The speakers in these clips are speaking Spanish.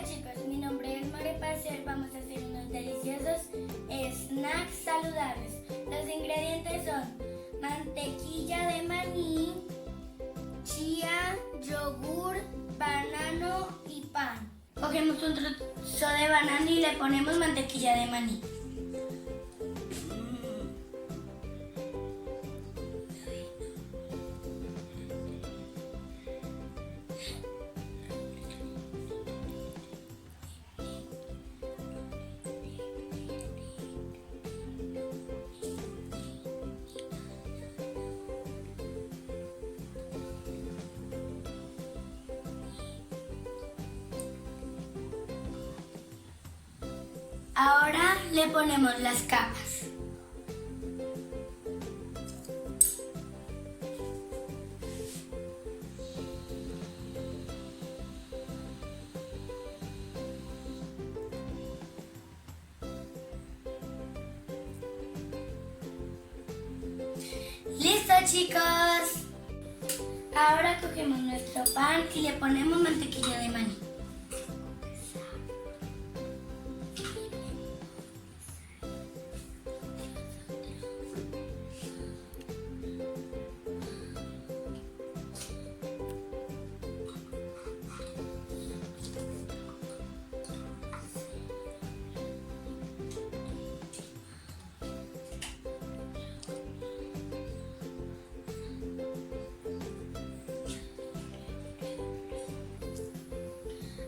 Hola chicos, mi nombre es María Parcer. Vamos a hacer unos deliciosos snacks saludables. Los ingredientes son mantequilla de maní, chía, yogur, banano y pan. Cogemos un trozo de banano y le ponemos mantequilla de maní. Ahora le ponemos las capas. ¡Listo, chicos! Ahora cogemos nuestro pan y le ponemos mantequilla de maní.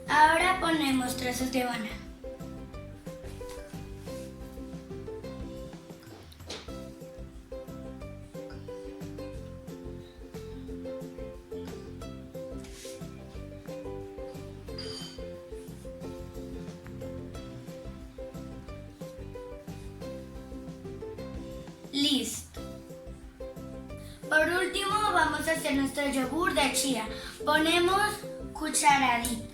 Ahora ponemos trozos de banano. Listo. Por último vamos a hacer nuestro yogur de chía. Ponemos cucharaditas.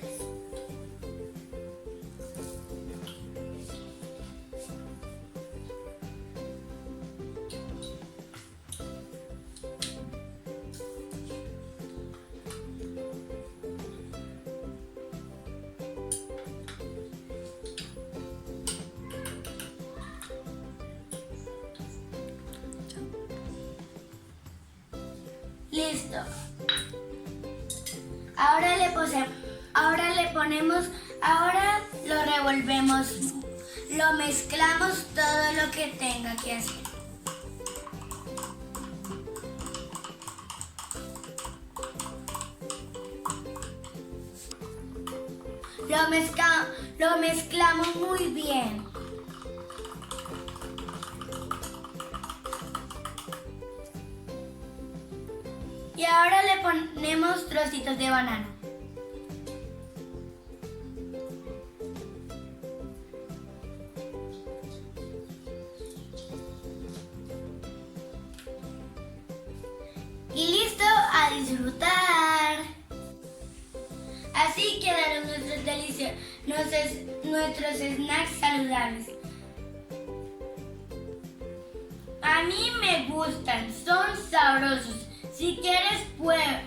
Listo. Ahora lo revolvemos, lo mezclamos todo lo que tenga que hacer. Lo mezclamos muy bien. Y ahora le ponemos trocitos de banano. Y listo, a disfrutar. Así quedaron nuestros snacks saludables. A mí me gustan, son sabrosos. Si quieres, prueba.